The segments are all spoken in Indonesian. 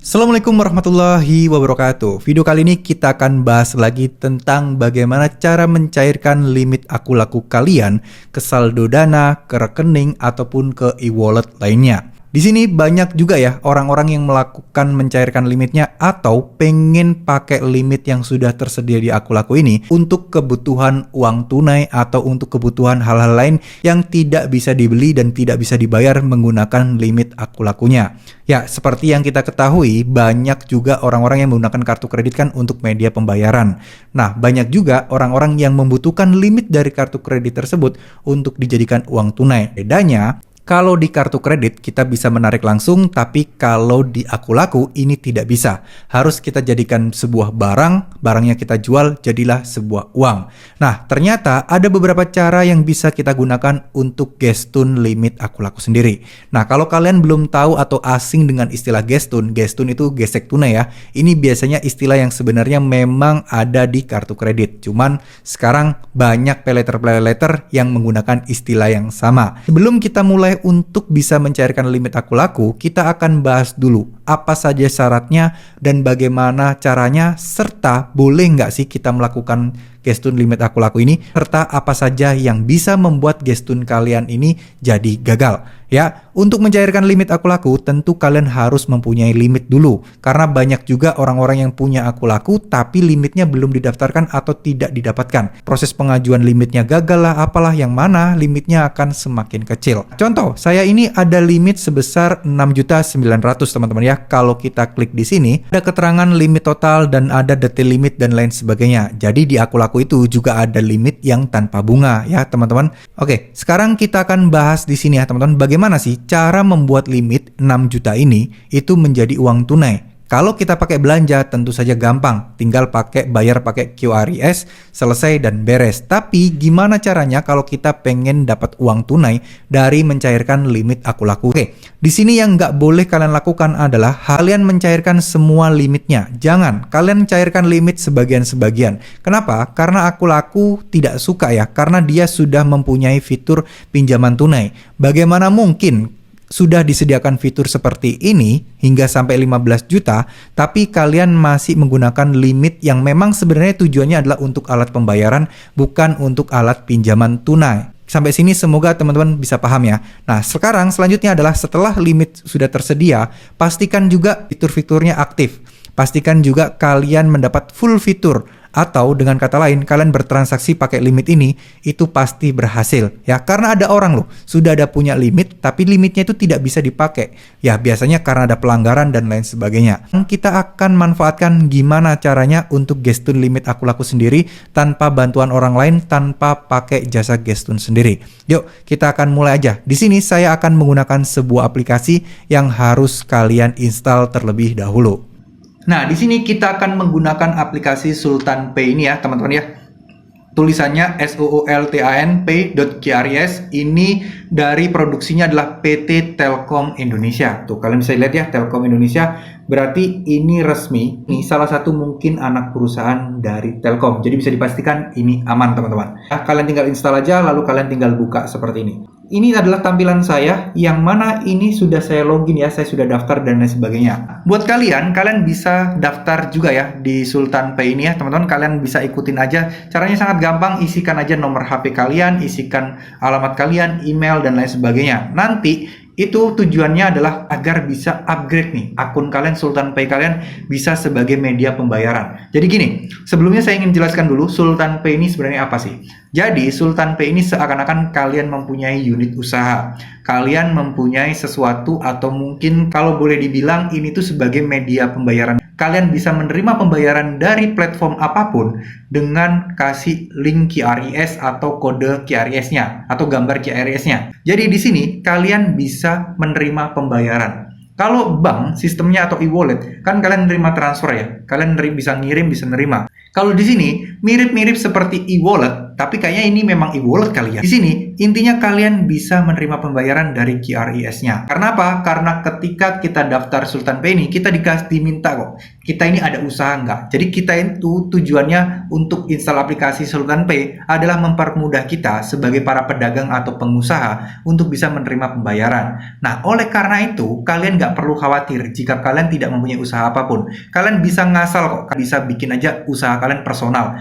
Assalamualaikum warahmatullahi wabarakatuh. Video kali ini kita akan bahas lagi tentang bagaimana cara mencairkan limit akun laku kalian ke saldo Dana, ke rekening, ataupun ke e-wallet lainnya. Di sini banyak juga ya orang-orang yang melakukan mencairkan limitnya atau pengen pakai limit yang sudah tersedia di akun laku ini untuk kebutuhan uang tunai atau untuk kebutuhan hal-hal lain yang tidak bisa dibeli dan tidak bisa dibayar menggunakan limit akun lakunya. Ya, seperti yang kita ketahui, banyak juga orang-orang yang menggunakan kartu kredit kan untuk media pembayaran. Nah, banyak juga orang-orang yang membutuhkan limit dari kartu kredit tersebut untuk dijadikan uang tunai. Bedanya, kalau di kartu kredit kita bisa menarik langsung, tapi kalau di akun laku ini tidak bisa. Harus kita jadikan sebuah barang, barangnya kita jual, jadilah sebuah uang. Nah, ternyata ada beberapa cara yang bisa kita gunakan untuk gestun limit akun laku sendiri. Nah, kalau kalian belum tahu atau asing dengan istilah gestun itu gesek tunai ya. Ini biasanya istilah yang sebenarnya memang ada di kartu kredit. Cuman sekarang banyak paylater yang menggunakan istilah yang sama. Sebelum kita mulai untuk bisa mencairkan limit akun laku, kita akan bahas dulu apa saja syaratnya dan bagaimana caranya, serta boleh nggak sih kita melakukan gestun limit akun laku ini, serta apa saja yang bisa membuat gestun kalian ini jadi gagal. Ya, untuk mencairkan limit akun laku tentu kalian harus mempunyai limit dulu, karena banyak juga orang-orang yang punya akun laku tapi limitnya belum didaftarkan atau tidak didapatkan. Proses pengajuan limitnya gagal lah, apalah, yang mana limitnya akan semakin kecil. Contoh, saya ini ada limit sebesar 6.900.000 teman-teman ya. Kalau kita klik di sini, ada keterangan limit total dan ada detail limit dan lain sebagainya. Jadi di akun laku itu juga ada limit yang tanpa bunga ya teman-teman. Oke, sekarang kita akan bahas di sini ya teman-teman, bagaimana sih cara membuat limit 6 juta ini itu menjadi uang tunai. Kalau kita pakai belanja tentu saja gampang, tinggal bayar pakai QRIS, selesai dan beres. Tapi gimana caranya kalau kita pengen dapat uang tunai dari mencairkan limit akun laku? Oke, di sini yang nggak boleh kalian lakukan adalah kalian mencairkan semua limitnya. Jangan, kalian cairkan limit sebagian-sebagian. Kenapa? Karena akun laku tidak suka ya, karena dia sudah mempunyai fitur pinjaman tunai. Bagaimana mungkin sudah disediakan fitur seperti ini hingga sampai 15 juta, tapi kalian masih menggunakan limit yang memang sebenarnya tujuannya adalah untuk alat pembayaran, bukan untuk alat pinjaman tunai. Sampai sini semoga teman-teman bisa paham ya. Nah, sekarang selanjutnya adalah setelah limit sudah tersedia, pastikan juga fitur-fiturnya aktif. Pastikan juga kalian mendapat full fitur. Atau dengan kata lain, kalian bertransaksi pakai limit ini, itu pasti berhasil. Ya, karena ada orang loh, sudah ada punya limit, tapi limitnya itu tidak bisa dipakai. Ya, biasanya karena ada pelanggaran dan lain sebagainya. Kita akan manfaatkan gimana caranya untuk gestun limit akun laku sendiri, tanpa bantuan orang lain, tanpa pakai jasa gestun sendiri. Yuk, kita akan mulai aja. Di sini saya akan menggunakan sebuah aplikasi yang harus kalian install terlebih dahulu. Nah, di sini kita akan menggunakan aplikasi Sultan Pay ini ya, teman-teman ya. Tulisannya SOOLTAN-Pay.QRIS. Ini dari produksinya adalah PT Telkom Indonesia. Tuh, kalian bisa lihat ya, Telkom Indonesia. Berarti ini resmi. Ini salah satu mungkin anak perusahaan dari Telkom. Jadi bisa dipastikan ini aman, teman-teman. Nah, kalian tinggal install aja, lalu kalian tinggal buka seperti ini. Ini adalah tampilan saya, yang mana ini sudah saya login ya, saya sudah daftar dan lain sebagainya. Buat kalian bisa daftar juga ya di Sultan Pay ini ya, teman-teman. Kalian bisa ikutin aja. Caranya sangat gampang, isikan aja nomor HP kalian, isikan alamat kalian, email dan lain sebagainya. Nanti itu tujuannya adalah agar bisa upgrade nih akun kalian, Sultan Pay kalian bisa sebagai media pembayaran. Jadi gini, sebelumnya saya ingin jelaskan dulu Sultan Pay ini sebenarnya apa sih. Jadi Sultan Pay ini seakan-akan kalian mempunyai unit usaha. Kalian mempunyai sesuatu atau mungkin kalau boleh dibilang ini tuh sebagai media pembayaran. Kalian bisa menerima pembayaran dari platform apapun dengan kasih link QRIS atau kode QRIS-nya atau gambar QRIS-nya. Jadi di sini kalian bisa menerima pembayaran. Kalau bank sistemnya atau e-wallet kan kalian menerima transfer ya. Kalian bisa ngirim, bisa nerima. Kalau di sini mirip-mirip seperti e-wallet, tapi kayaknya ini memang e-wallet kali ya. Di sini intinya kalian bisa menerima pembayaran dari QRIS-nya. Karena apa? Karena ketika kita daftar Sultan Pay ini, kita diminta kok, kita ini ada usaha nggak? Jadi kita itu tujuannya untuk install aplikasi Sultan Pay adalah mempermudah kita sebagai para pedagang atau pengusaha untuk bisa menerima pembayaran. Nah, oleh karena itu, kalian nggak perlu khawatir jika kalian tidak mempunyai usaha apapun. Kalian bisa ngasal kok, bisa bikin aja usaha kalian personal,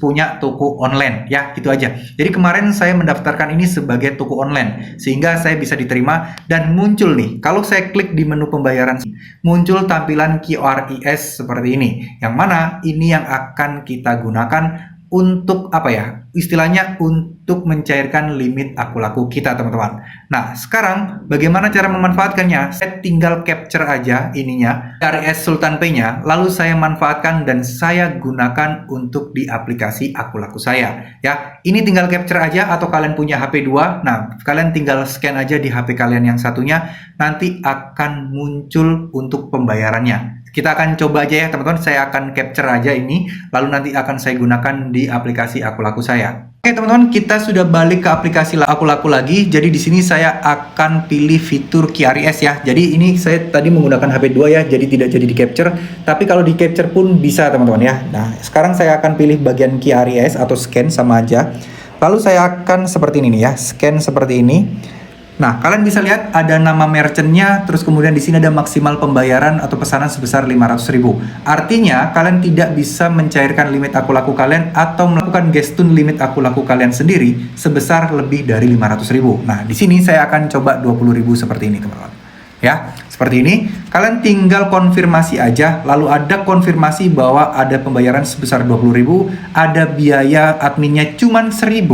punya toko online, ya gitu aja. Jadi kemarin saya mendaftarkan ini sebagai toko online, sehingga saya bisa diterima dan muncul nih, kalau saya klik di menu pembayaran, muncul tampilan QRIS seperti ini, yang mana ini yang akan kita gunakan untuk apa ya, istilahnya untuk mencairkan limit aku laku kita, teman-teman. Nah, sekarang bagaimana cara memanfaatkannya? Saya tinggal capture aja ininya, QRIS Sultan Pay-nya, lalu saya manfaatkan dan saya gunakan untuk di aplikasi aku laku saya. Ya, ini tinggal capture aja, atau kalian punya HP 2, nah kalian tinggal scan aja di HP kalian yang satunya, nanti akan muncul untuk pembayarannya. Kita akan coba aja ya teman-teman, saya akan capture aja ini, lalu nanti akan saya gunakan di aplikasi aku laku saya. Oke teman-teman, kita sudah balik ke aplikasi aku laku lagi. Jadi di sini saya akan pilih fitur QRIS ya. Jadi ini saya tadi menggunakan HP 2 ya, jadi tidak jadi di capture. Tapi kalau di capture pun bisa teman-teman ya. Nah, sekarang saya akan pilih bagian QRIS atau scan sama aja. Lalu saya akan seperti ini nih ya, scan seperti ini. Nah, kalian bisa lihat ada nama merchantnya, terus kemudian di sini ada maksimal pembayaran atau pesanan sebesar 500.000. Artinya, kalian tidak bisa mencairkan limit aku laku kalian atau melakukan gestun limit aku laku kalian sendiri sebesar lebih dari 500.000. Nah, di sini saya akan coba 20.000 seperti ini, teman-teman. Ya, seperti ini. Kalian tinggal konfirmasi aja, lalu ada konfirmasi bahwa ada pembayaran sebesar 20.000, ada biaya adminnya cuman 1.000,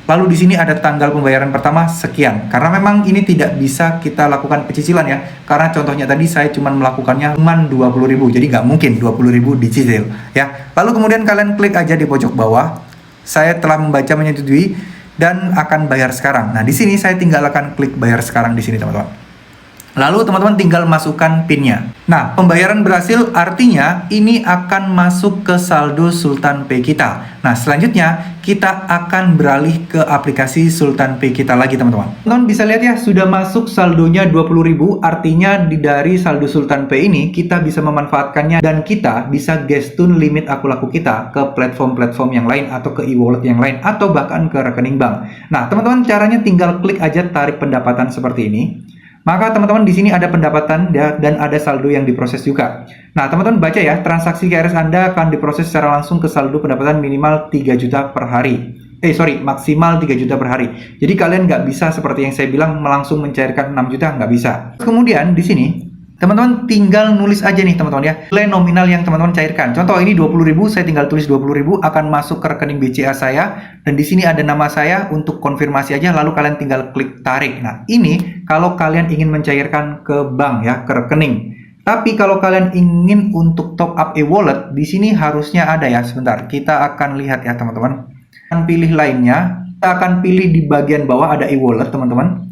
lalu di sini ada tanggal pembayaran pertama sekian. Karena memang ini tidak bisa kita lakukan pecicilan ya, karena contohnya tadi saya cuman melakukannya cuman 20.000, jadi nggak mungkin 20.000 dicicil ya. Lalu kemudian kalian klik aja di pojok bawah, saya telah membaca menyetujui dan akan bayar sekarang. Nah, di sini saya tinggal akan klik bayar sekarang di sini, teman-teman. Lalu teman-teman tinggal masukkan PIN-nya. Nah, pembayaran berhasil artinya ini akan masuk ke saldo Sultan Pay kita. Nah, selanjutnya kita akan beralih ke aplikasi Sultan Pay kita lagi, teman-teman. Teman-teman bisa lihat ya, sudah masuk saldonya 20.000, artinya dari saldo Sultan Pay ini kita bisa memanfaatkannya dan kita bisa gestun limit aku laku kita ke platform-platform yang lain atau ke e-wallet yang lain atau bahkan ke rekening bank. Nah, teman-teman caranya tinggal klik aja tarik pendapatan seperti ini. Maka teman-teman di sini ada pendapatan ya, dan ada saldo yang diproses juga. Nah, teman-teman baca ya, transaksi QRIS Anda akan diproses secara langsung ke saldo pendapatan minimal 3 juta per hari. Maksimal 3 juta per hari. Jadi kalian nggak bisa seperti yang saya bilang langsung mencairkan 6 juta, nggak bisa. Kemudian di sini teman-teman tinggal nulis aja nih teman-teman ya, nilai nominal yang teman-teman cairkan. Contoh ini 20.000, saya tinggal tulis 20.000 akan masuk ke rekening BCA saya, dan di sini ada nama saya untuk konfirmasi aja, lalu kalian tinggal klik tarik. Nah, ini kalau kalian ingin mencairkan ke bank ya, ke rekening. Tapi kalau kalian ingin untuk top up e-wallet, di sini harusnya ada ya. Sebentar, kita akan lihat ya teman-teman. Akan pilih lainnya, kita akan pilih di bagian bawah ada e-wallet teman-teman.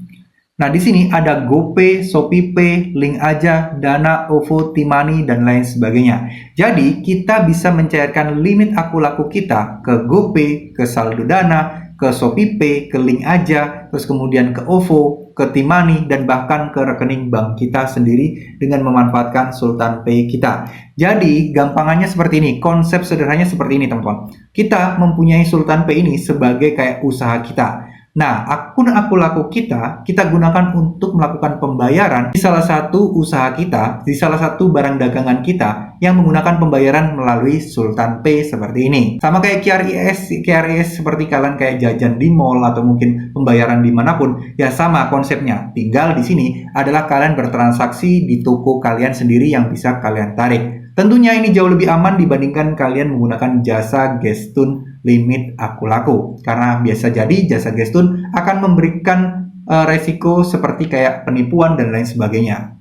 Nah, di sini ada GoPay, ShopeePay, Link Aja, Dana, OVO, T-Money, dan lain sebagainya. Jadi, kita bisa mencairkan limit aku laku kita ke GoPay, ke saldo Dana, ke ShopeePay, ke Link Aja, terus kemudian ke OVO, ke T-Money, dan bahkan ke rekening bank kita sendiri dengan memanfaatkan Sultan Pay kita. Jadi, gampangannya seperti ini, konsep sederhananya seperti ini, teman-teman. Kita mempunyai Sultan Pay ini sebagai kayak usaha kita. Nah, akun aku laku kita gunakan untuk melakukan pembayaran di salah satu usaha kita, di salah satu barang dagangan kita yang menggunakan pembayaran melalui Sultan Pay seperti ini. Sama kayak QRIS seperti kalian kayak jajan di mall atau mungkin pembayaran dimanapun, ya sama konsepnya. Tinggal di sini adalah kalian bertransaksi di toko kalian sendiri yang bisa kalian tarik. Tentunya ini jauh lebih aman dibandingkan kalian menggunakan jasa gestun limit aku laku. Karena biasa jadi jasa gestun akan memberikan resiko seperti kayak penipuan dan lain sebagainya.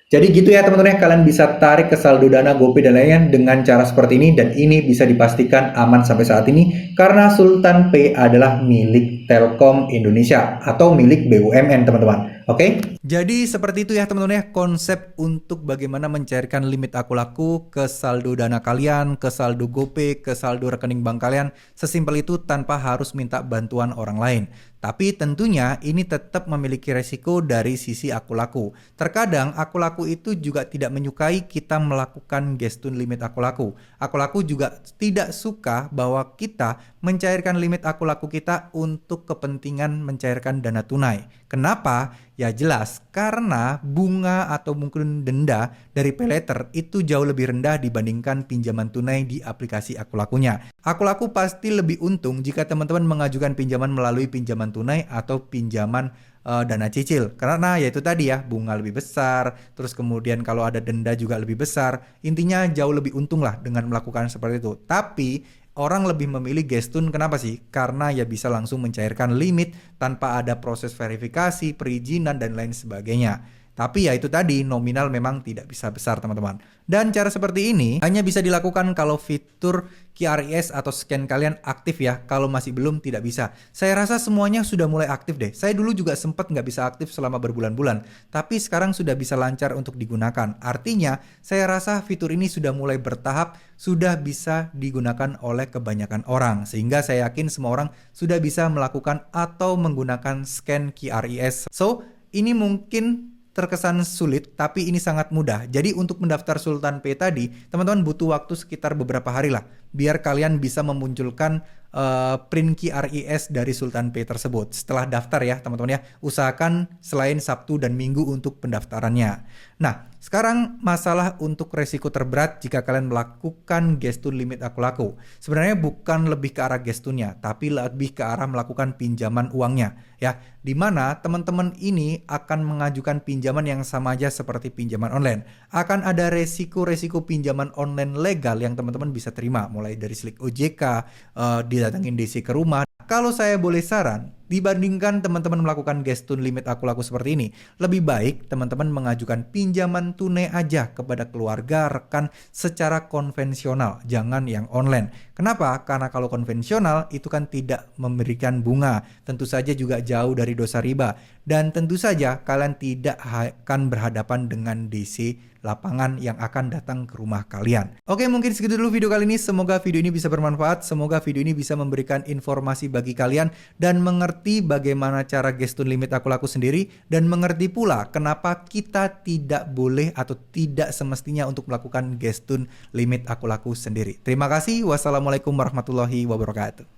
Jadi gitu ya teman-teman, kalian bisa tarik ke saldo Dana, GoPay dan lainnya dengan cara seperti ini, dan ini bisa dipastikan aman sampai saat ini karena Sultan Pay adalah milik Telkom Indonesia atau milik BUMN teman-teman. Oke? Jadi seperti itu ya teman-teman ya, konsep untuk bagaimana mencairkan limit aku laku ke saldo Dana kalian, ke saldo GoPay, ke saldo rekening bank kalian. Sesimpel itu tanpa harus minta bantuan orang lain. Tapi tentunya ini tetap memiliki resiko dari sisi aku laku. Terkadang aku laku itu juga tidak menyukai kita melakukan gestun limit aku laku. Aku laku juga tidak suka bahwa kita mencairkan limit aku laku kita untuk kepentingan mencairkan dana tunai. Kenapa? Ya jelas, karena bunga atau mungkin denda dari paylater itu jauh lebih rendah dibandingkan pinjaman tunai di aplikasi aku lakunya. Aku laku pasti lebih untung jika teman-teman mengajukan pinjaman melalui pinjaman tunai atau pinjaman dana cicil. Karena yaitu tadi ya, bunga lebih besar, terus kemudian kalau ada denda juga lebih besar. Intinya jauh lebih untung lah dengan melakukan seperti itu. Tapi orang lebih memilih gestun, kenapa sih? Karena ya bisa langsung mencairkan limit tanpa ada proses verifikasi, perizinan, dan lain sebagainya. Tapi ya itu tadi, nominal memang tidak bisa besar teman-teman. Dan cara seperti ini hanya bisa dilakukan kalau fitur QRIS atau scan kalian aktif ya. Kalau masih belum, tidak bisa. Saya rasa semuanya sudah mulai aktif deh. Saya dulu juga sempat nggak bisa aktif selama berbulan-bulan. Tapi sekarang sudah bisa lancar untuk digunakan. Artinya, saya rasa fitur ini sudah mulai bertahap, sudah bisa digunakan oleh kebanyakan orang. Sehingga saya yakin semua orang sudah bisa melakukan atau menggunakan scan QRIS. So, ini mungkin terkesan sulit, tapi ini sangat mudah. Jadi untuk mendaftar Sultan Pay tadi, teman-teman butuh waktu sekitar beberapa hari lah, biar kalian bisa memunculkan print QRIS dari Sultan Pay tersebut. Setelah daftar ya teman-teman ya, usahakan selain Sabtu dan Minggu untuk pendaftarannya. Nah, sekarang masalah untuk resiko terberat jika kalian melakukan gestun limit aku laku. Sebenarnya bukan lebih ke arah gestunnya, tapi lebih ke arah melakukan pinjaman uangnya ya. Dimana teman-teman ini akan mengajukan pinjaman yang sama aja seperti pinjaman online. Akan ada resiko-resiko pinjaman online legal yang teman-teman bisa terima, mulai dari slik OJK, didatengin DC ke rumah. Kalau saya boleh saran, dibandingkan teman-teman melakukan gestun limit aku laku seperti ini, lebih baik teman-teman mengajukan pinjaman tunai aja kepada keluarga, rekan secara konvensional, jangan yang online. Kenapa? Karena kalau konvensional itu kan tidak memberikan bunga, tentu saja juga jauh dari dosa riba, dan tentu saja kalian tidak akan berhadapan dengan DC lapangan yang akan datang ke rumah kalian. Oke, mungkin segitu dulu video kali ini. Semoga video ini bisa bermanfaat. Semoga video ini bisa memberikan informasi bagi kalian dan mengerti bagaimana cara gestun limit aku laku sendiri, dan mengerti pula kenapa kita tidak boleh atau tidak semestinya untuk melakukan gestun limit aku laku sendiri. Terima kasih. Wassalamualaikum warahmatullahi wabarakatuh.